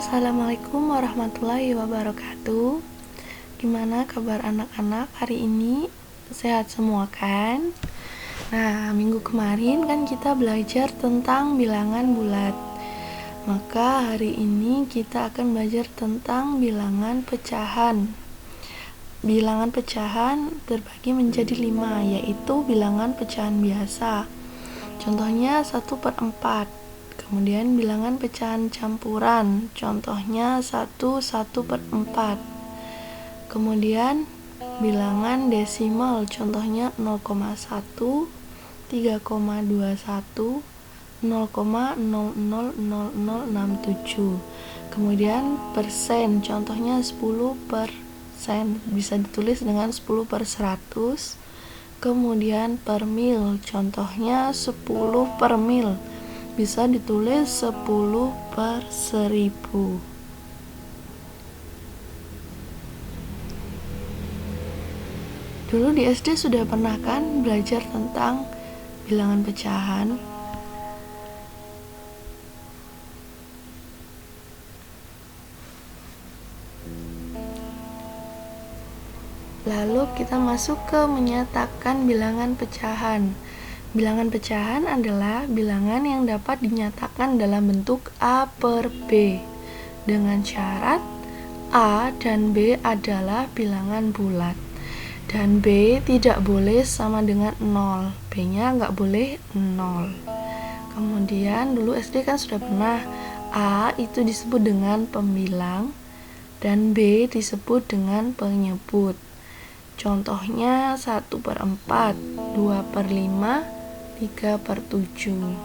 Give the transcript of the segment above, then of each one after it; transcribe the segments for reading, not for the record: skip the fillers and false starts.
Assalamualaikum warahmatullahi wabarakatuh. Gimana kabar anak-anak hari ini? Sehat semua kan? Nah, minggu kemarin kan kita belajar tentang bilangan bulat. Maka hari ini kita akan belajar tentang bilangan pecahan. Bilangan pecahan terbagi menjadi 5, yaitu bilangan pecahan biasa. Contohnya 1/4. Kemudian bilangan pecahan campuran, contohnya 1/4. Kemudian bilangan desimal, contohnya 0,1, 3,21, 0,000067. Kemudian persen, contohnya 10%, bisa ditulis dengan 10/100. Kemudian per mil, contohnya 10 per mil, bisa ditulis 10/1000. Dulu di SD sudah pernah kan belajar tentang bilangan pecahan? Lalu kita masuk ke menyatakan bilangan pecahan. Bilangan pecahan adalah bilangan yang dapat dinyatakan dalam bentuk A per B dengan syarat A dan B adalah bilangan bulat dan B tidak boleh sama dengan 0, B-nya nggak boleh 0. Kemudian dulu SD kan sudah pernah, A itu disebut dengan pembilang dan B disebut dengan penyebut. Contohnya 1/4, 2/5, 3/7.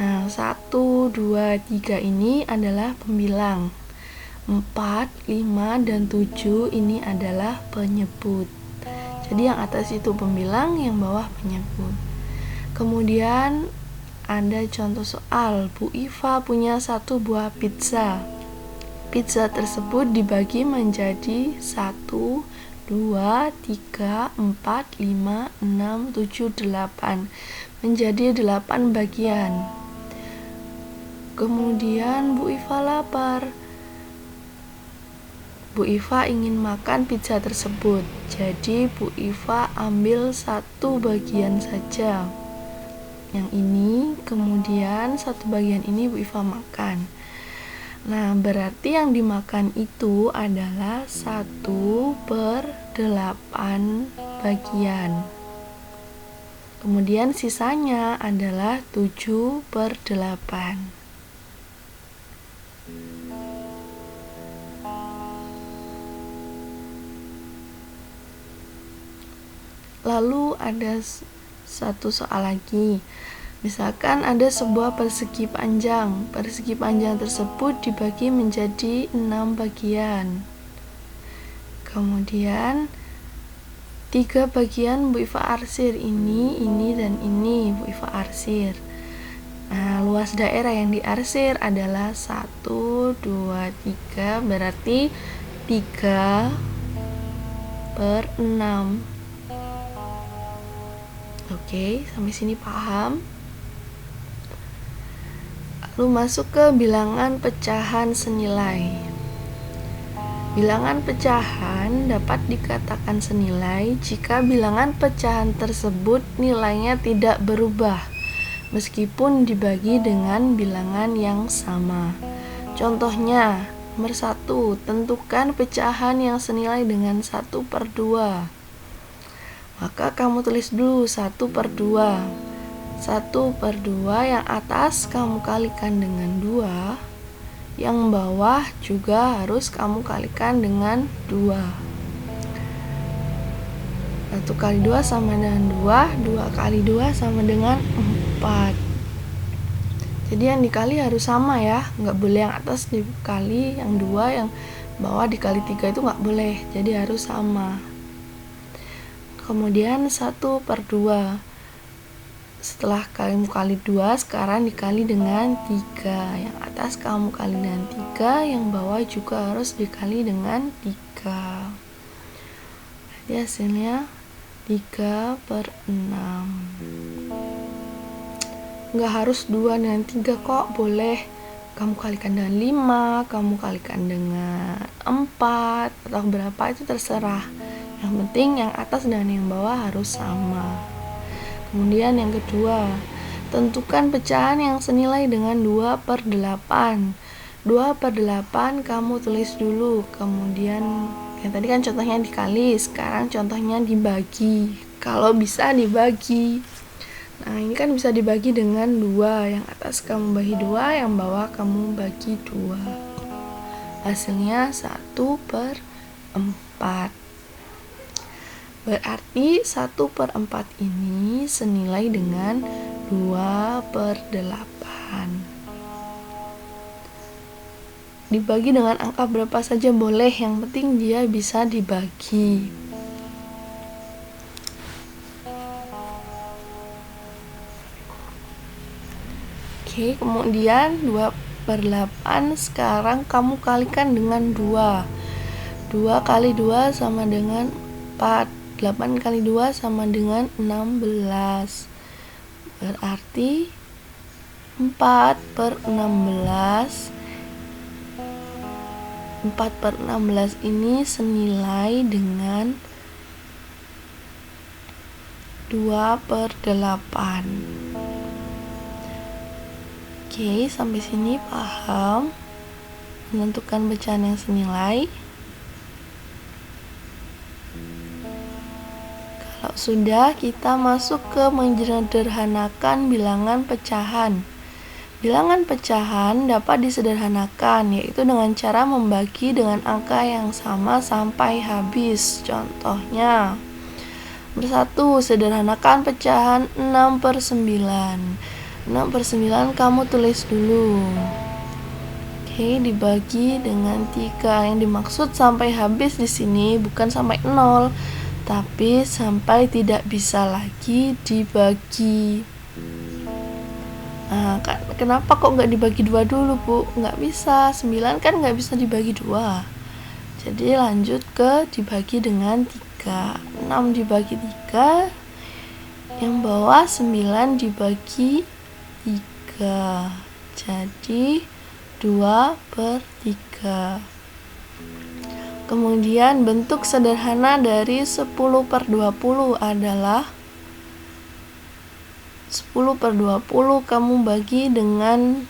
Nah, 1, 2, 3 ini adalah pembilang. 4, 5, dan 7 ini adalah penyebut. Jadi yang atas itu pembilang, yang bawah penyebut. Kemudian ada contoh soal, Bu Iva punya 1 buah pizza. Pizza tersebut dibagi menjadi 1, 2, 3, 4, 5, 6, 7, 8 menjadi 8 bagian. Kemudian Bu Iva lapar. Bu Iva ingin makan pizza tersebut, jadi Bu Iva ambil 1 bagian saja yang ini, kemudian 1 bagian ini Bu Iva makan. Nah, berarti yang dimakan itu adalah 1/8 bagian. Kemudian sisanya adalah 7/8. Lalu ada satu soal lagi. Misalkan ada sebuah persegi panjang. Persegi panjang tersebut dibagi menjadi 6 bagian. Kemudian 3 bagian Bu Iva arsir, ini, dan ini Bu Iva arsir. Nah, luas daerah yang diarsir adalah 1, 2, 3, berarti 3/6. Oke, sampai sini paham? Lalu masuk ke bilangan pecahan senilai. Bilangan pecahan dapat dikatakan senilai jika bilangan pecahan tersebut nilainya tidak berubah meskipun dibagi dengan bilangan yang sama. Contohnya, nomor 1, tentukan pecahan yang senilai dengan 1/2. Maka kamu tulis dulu 1/2. 1/2 yang atas kamu kalikan dengan 2, yang bawah juga harus kamu kalikan dengan 2. 1 kali 2 sama dengan 2, 2 kali 2 sama dengan 4. Jadi yang dikali harus sama ya, nggak boleh yang atas dikali yang 2, yang bawah dikali 3 itu nggak boleh, jadi harus sama. Kemudian 1/2. Setelah kamu kali 2, sekarang dikali dengan 3. Yang atas kamu kali dengan 3, yang bawah juga harus dikali dengan 3. Jadi hasilnya 3/6. Nggak harus 2 dengan 3 kok, boleh kamu kalikan dengan 5, kamu kalikan dengan 4, atau berapa itu terserah. Yang penting yang atas dan yang bawah harus sama. Kemudian yang kedua, tentukan pecahan yang senilai dengan 2/8. 2/8 kamu tulis dulu, kemudian yang tadi kan contohnya dikali, sekarang contohnya dibagi. Kalau bisa dibagi. Nah, ini kan bisa dibagi dengan 2. Yang atas kamu bagi 2, yang bawah kamu bagi 2. Hasilnya 1/4. Berarti 1/4 ini senilai dengan 2/8. Dibagi dengan angka berapa saja boleh, yang penting dia bisa dibagi. Oke, kemudian 2/8 sekarang kamu kalikan dengan 2. 2 kali 2 sama dengan 4. 8 kali 2 sama dengan 16. Berarti 4/16. 4/16 ini senilai dengan 2/8. Oke, sampai sini paham menentukan pecahan yang senilai? Kalau sudah, kita masuk ke menyederhanakan bilangan pecahan. Bilangan pecahan dapat disederhanakan, yaitu dengan cara membagi dengan angka yang sama sampai habis. Contohnya, bersatu, sederhanakan pecahan 6/9. 6/9 kamu tulis dulu. Oke, dibagi dengan 3. Yang dimaksud sampai habis di sini bukan sampai 0, tapi sampai tidak bisa lagi dibagi. Nah, kenapa kok nggak dibagi 2 dulu, Bu? Nggak bisa, 9 kan nggak bisa dibagi 2. Jadi lanjut ke dibagi dengan 3. 6 dibagi 3, yang bawah 9 dibagi 3. Jadi 2/3. Kemudian bentuk sederhana dari 10/20 adalah 10/20 kamu bagi dengan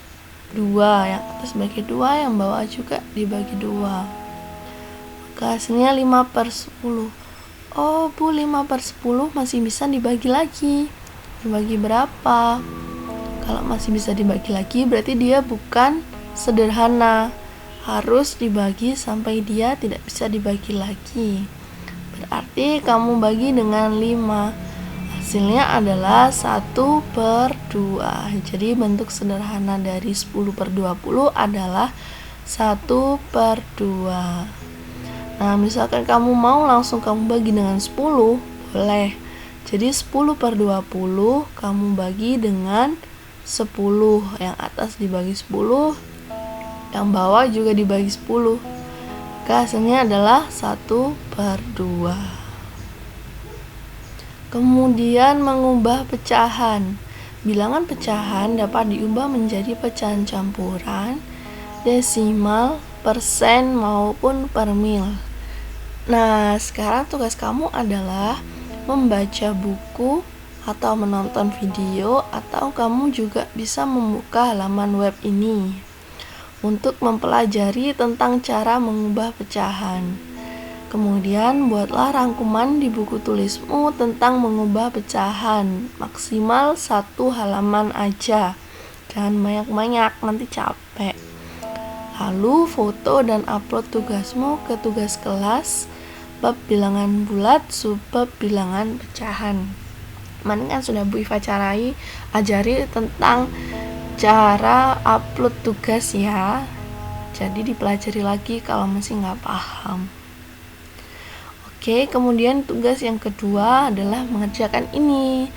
2. Yang atas bagi 2, yang bawah juga dibagi 2. Maka hasilnya 5/10. Oh, Bu, 5/10 masih bisa dibagi lagi. Dibagi berapa? Kalau masih bisa dibagi lagi, berarti dia bukan sederhana. Harus dibagi sampai dia tidak bisa dibagi lagi. Berarti kamu bagi dengan 5. Hasilnya adalah 1/2. Jadi bentuk sederhana dari 10/20 adalah 1/2. Nah, misalkan kamu mau langsung kamu bagi dengan 10, boleh. Jadi 10/20 kamu bagi dengan 10. Yang atas dibagi 10, yang bawah juga dibagi 10. Maka hasilnya adalah 1/2. Kemudian mengubah pecahan. Bilangan pecahan dapat diubah menjadi pecahan campuran, desimal, persen, maupun per mil. Nah, sekarang tugas kamu adalah membaca buku atau menonton video, atau kamu juga bisa membuka halaman web ini untuk mempelajari tentang cara mengubah pecahan. Kemudian buatlah rangkuman di buku tulismu tentang mengubah pecahan, maksimal 1 halaman aja. Jangan banyak-banyak, nanti capek. Lalu foto dan upload tugasmu ke tugas kelas bab bilangan bulat, subbab bilangan pecahan. Kemarin kan sudah Bu Iva ajari tentang cara upload tugas ya. Jadi dipelajari lagi kalau masih nggak paham. Oke, kemudian tugas yang kedua adalah mengerjakan ini.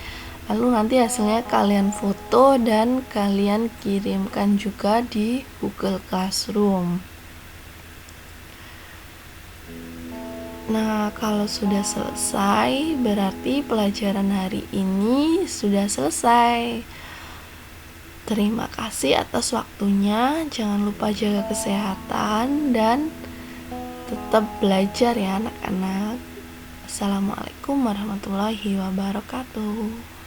Lalu nanti hasilnya kalian foto dan kalian kirimkan juga di Google Classroom. Nah, kalau sudah selesai, berarti pelajaran hari ini sudah selesai. Terima kasih atas waktunya. Jangan lupa jaga kesehatan dan tetap belajar ya anak-anak. Assalamualaikum warahmatullahi wabarakatuh.